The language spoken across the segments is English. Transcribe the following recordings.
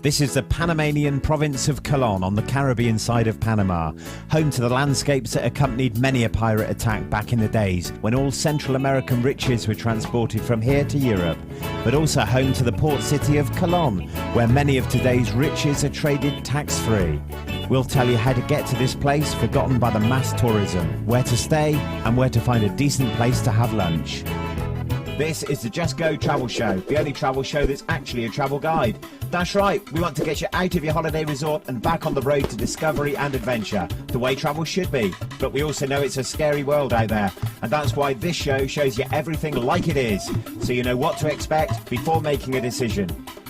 This is the Panamanian province of Cullen on the Caribbean side of Panama, home to the landscapes that accompanied many a pirate attack back in the days when all Central American riches were transported from here to Europe, but also home to the port city of Cullen, where many of today's riches are traded tax-free. We'll tell you how to get to this place forgotten by the mass tourism, where to stay and where to find a decent place to have lunch. This is the Just Go Travel Show, the only travel show that's actually a travel guide. That's right, we want to get you out of your holiday resort and back on the road to discovery and adventure, the way travel should be. But we also know it's a scary world out there, and that's why this show shows you everything like it is, so you know what to expect before making a decision.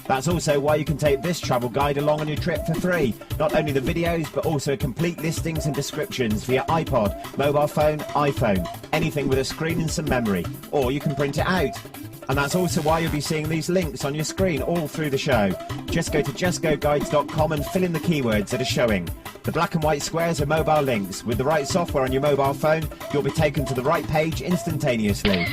That's also why you can take this travel guide along on your trip for free. Not only the videos, but also complete listings and descriptions via iPod, mobile phone, iPhone, anything with a screen and some memory. Or you can print it out. And that's also why you'll be seeing these links on your screen all through the show. Just go to justgoguides.com and fill in the keywords that are showing. The black and white squares are mobile links. With the right software on your mobile phone, you'll be taken to the right page instantaneously.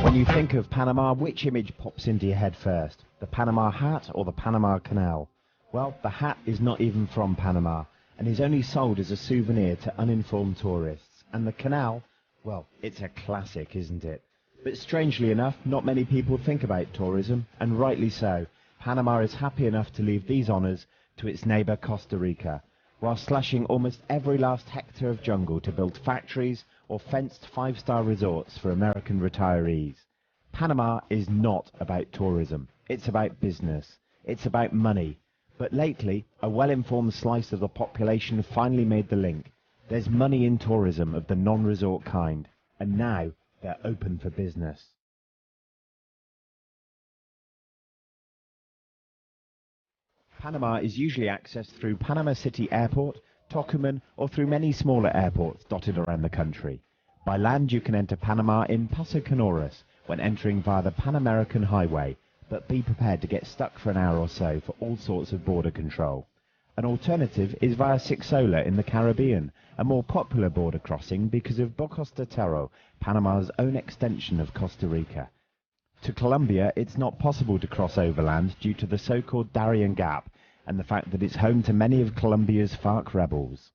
When you think of Panama, which image pops into your head first? The Panama hat or the Panama Canal? Well, the hat is not even from Panama and is only sold as a souvenir to uninformed tourists. And the canal, well, it's a classic, isn't it? But strangely enough, not many people think about tourism, and rightly so. Panama is happy enough to leave these honours to its neighbour Costa Rica, while slashing almost every last hectare of jungle to build factories or fenced five-star resorts for American retirees. Panama is not about tourism. It's about business. It's about money. But lately, a well-informed slice of the population finally made the link. There's money in tourism of the non-resort kind, and now they're open for business. Panama is usually accessed through Panama City Airport, Tocumen, or through many smaller airports dotted around the country. By land, you can enter Panama in Paso Canoras when entering via the Pan American Highway, but be prepared to get stuck for an hour or so for all sorts of border control. An alternative is via Sixola in the Caribbean, a more popular border crossing because of Bocas de Toro, Panama's own extension of Costa Rica. To Colombia, it's not possible to cross overland due to the so-called Darien Gap and the fact that it's home to many of Colombia's FARC rebels.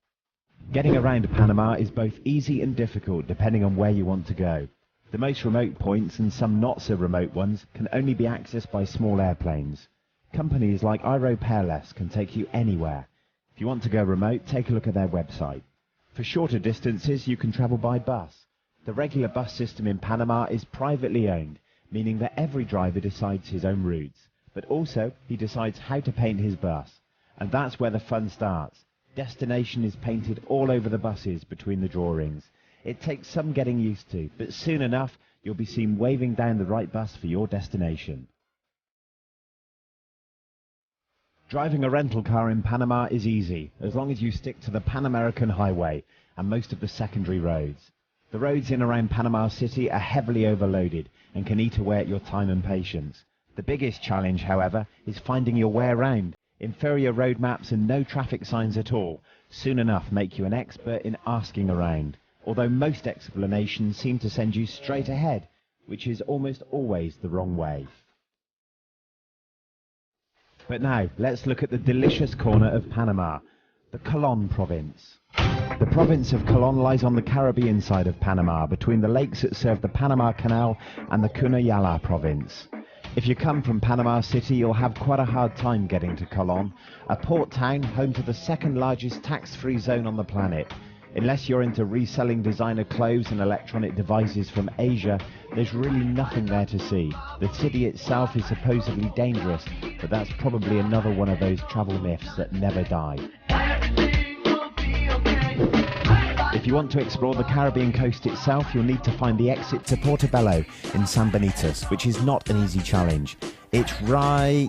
Getting around Panama is both easy and difficult depending on where you want to go. The most remote points and some not so remote ones can only be accessed by small airplanes. Companies like Aeropeerless can take you anywhere. If you want to go remote, take a look at their website. For shorter distances, you can travel by bus. The regular bus system in Panama is privately owned, meaning that every driver decides his own routes, but also he decides how to paint his bus. And that's where the fun starts. Destination is painted all over the buses between the drawings. It takes some getting used to, but soon enough you'll be seen waving down the right bus for your destination. Driving a rental car in Panama is easy, as long as you stick to the Pan American Highway and most of the secondary roads. The roads in around Panama City are heavily overloaded and can eat away at your time and patience. The biggest challenge, however, is finding your way around. Inferior road maps and no traffic signs at all soon enough make you an expert in asking around, although most explanations seem to send you straight ahead, which is almost always the wrong way. But now, let's look at the delicious corner of Panama, the Cullen Province. The province of Cullen lies on the Caribbean side of Panama, between the lakes that serve the Panama Canal and the Cunayala province. If you come from Panama City, you'll have quite a hard time getting to Cullen, a port town home to the second largest tax-free zone on the planet. Unless you're into reselling designer clothes and electronic devices from Asia, there's really nothing there to see. The city itself is supposedly dangerous, but that's probably another one of those travel myths that never die. If you want to explore the Caribbean coast itself, you'll need to find the exit to Portobello in San Benito, which is not an easy challenge. It's right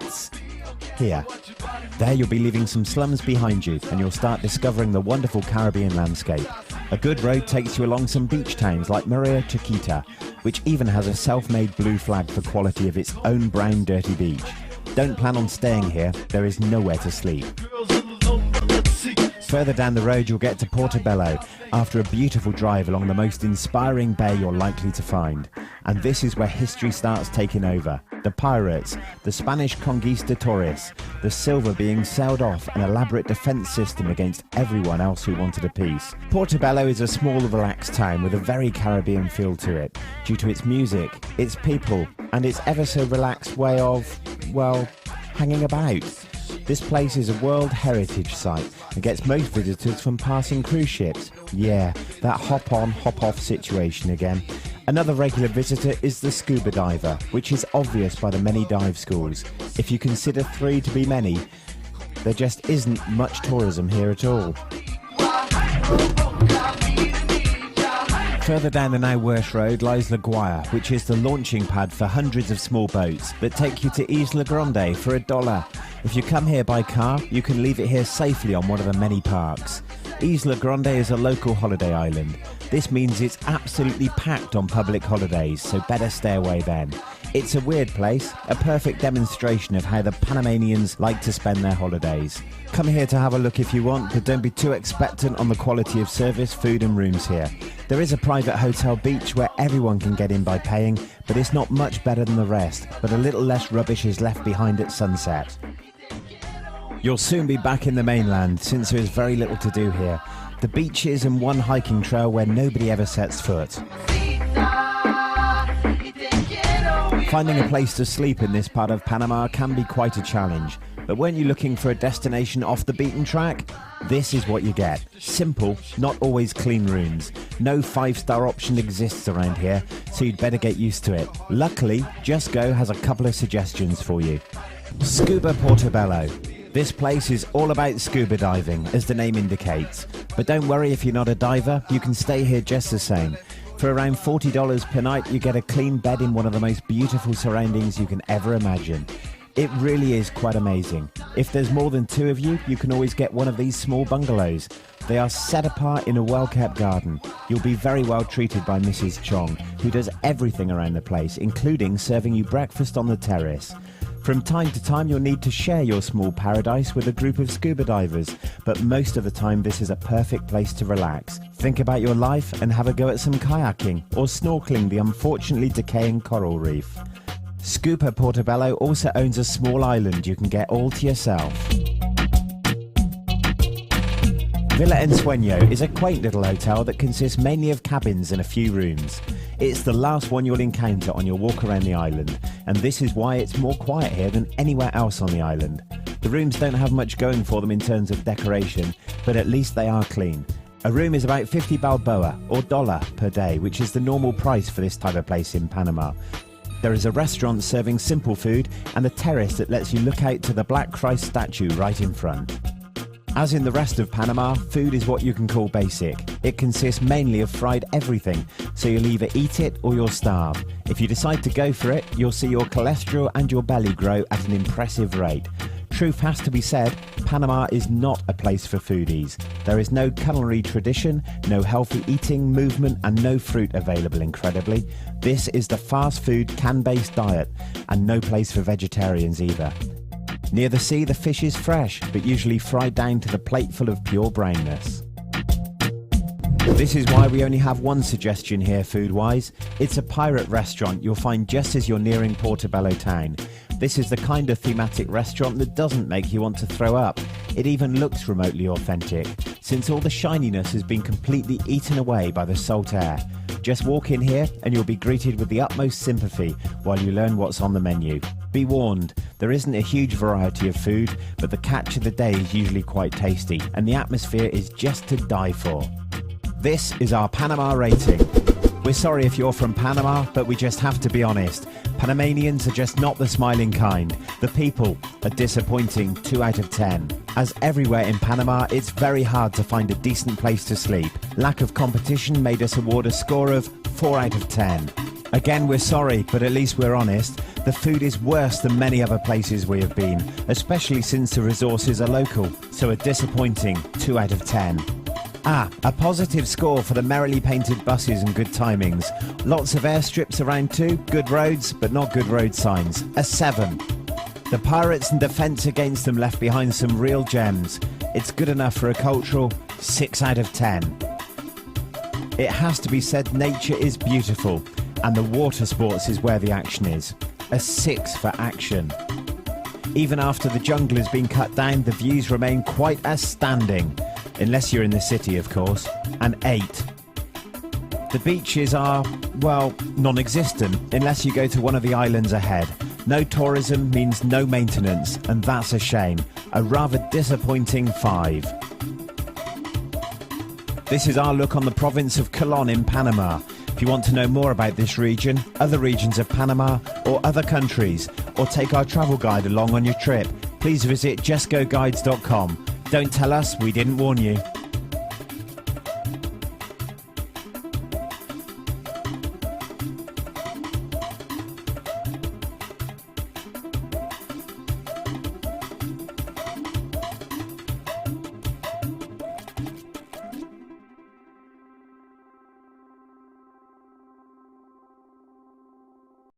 here. There you'll be leaving some slums behind you, and you'll start discovering the wonderful Caribbean landscape. A good road takes you along some beach towns like Maria Chiquita, which even has a self-made blue flag for quality of its own brown dirty beach. Don't plan on staying here, there is nowhere to sleep. Further down the road you'll get to Portobello after a beautiful drive along the most inspiring bay you're likely to find. and this is where history starts taking over. The pirates, the Spanish conquistadores, the silver being sailed off, an elaborate defence system against everyone else who wanted a piece. Portobello is a small, relaxed town with a very Caribbean feel to it, due to its music, its people, and its ever so relaxed way of, well, hanging about. This place is a World Heritage Site and gets most visitors from passing cruise ships. Yeah, that hop-on, hop-off situation again. Another regular visitor is the scuba diver, which is obvious by the many dive schools. If you consider 3 to be many, there just isn't much tourism here at all. Further down the now worse road lies La Guaira, which is the launching pad for hundreds of small boats that take you to Isla Grande for $1. If you come here by car, you can leave it here safely on one of the many parks. Isla Grande is a local holiday island. This means it's absolutely packed on public holidays, so better stay away then. It's a weird place, a perfect demonstration of how the Panamanians like to spend their holidays. Come here to have a look if you want, but don't be too expectant on the quality of service, food and rooms here. There is a private hotel beach where everyone can get in by paying, but it's not much better than the rest, but a little less rubbish is left behind at sunset. You'll soon be back in the mainland, since there is very little to do here. The beaches and one hiking trail where nobody ever sets foot. Finding a place to sleep in this part of Panama can be quite a challenge, but weren't you looking for a destination off the beaten track? This is what you get. Simple, not always clean rooms. No 5-star option exists around here, so you'd better get used to it. Luckily, Just Go has a couple of suggestions for you. Scuba Portobello. This place is all about scuba diving, as the name indicates. But don't worry if you're not a diver, you can stay here just the same. For around $40 per night, you get a clean bed in one of the most beautiful surroundings you can ever imagine. It really is quite amazing. If there's more than 2 of you, you can always get one of these small bungalows. They are set apart in a well-kept garden. You'll be very well treated by Mrs. Chong, who does everything around the place, including serving you breakfast on the terrace. From time to time, you'll need to share your small paradise with a group of scuba divers, but most of the time this is a perfect place to relax. Think about your life and have a go at some kayaking or snorkeling the unfortunately decaying coral reef. Scuba Portobello also owns a small island you can get all to yourself. Villa Ensueño is a quaint little hotel that consists mainly of cabins and a few rooms. It's the last one you'll encounter on your walk around the island, and this is why it's more quiet here than anywhere else on the island. The rooms don't have much going for them in terms of decoration, but at least they are clean. A room is about 50 balboa, or $1 per day, which is the normal price for this type of place in Panama. There is a restaurant serving simple food and a terrace that lets you look out to the Black Christ statue right in front. As in the rest of Panama, food is what you can call basic. It consists mainly of fried everything, so you'll either eat it or you'll starve. If you decide to go for it, you'll see your cholesterol and your belly grow at an impressive rate. Truth has to be said, Panama is not a place for foodies. There is no culinary tradition, no healthy eating, movement and no fruit available incredibly. This is the fast food, can-based diet, and no place for vegetarians either. Near the sea, the fish is fresh, but usually fried down to the plateful of pure brownness. This is why we only have one suggestion here food-wise. It's a pirate restaurant you'll find just as you're nearing Portobello town. This is the kind of thematic restaurant that doesn't make you want to throw up. It even looks remotely authentic, since all the shininess has been completely eaten away by the salt air. Just walk in here and you'll be greeted with the utmost sympathy while you learn what's on the menu. Be warned, there isn't a huge variety of food, but the catch of the day is usually quite tasty, and the atmosphere is just to die for. This is our Panama rating. We're sorry if you're from Panama, but we just have to be honest. Panamanians are just not the smiling kind. The people are disappointing 2 out of 10. As everywhere in Panama, it's very hard to find a decent place to sleep. Lack of competition made us award a score of 4 out of 10. Again, we're sorry, but at least we're honest. The food is worse than many other places we have been, especially since the resources are local, so a disappointing 2 out of 10. A positive score for the merrily painted buses and good timings. Lots of airstrips around too, good roads, but not good road signs. A 7. The pirates and defence against them left behind some real gems. It's good enough for a cultural 6 out of 10. It has to be said nature is beautiful. and the water sports is where the action is. A 6 for action. Even after the jungle has been cut down, the views remain quite outstanding, unless you're in the city, of course. An 8. The beaches are, well, non-existent, unless you go to one of the islands ahead. No tourism means no maintenance, and that's a shame. A rather disappointing 5. This is our look on the province of Cullen in Panama. If you want to know more about this region, other regions of Panama, or other countries, or take our travel guide along on your trip, please visit justgoguides.com. Don't tell us we didn't warn you.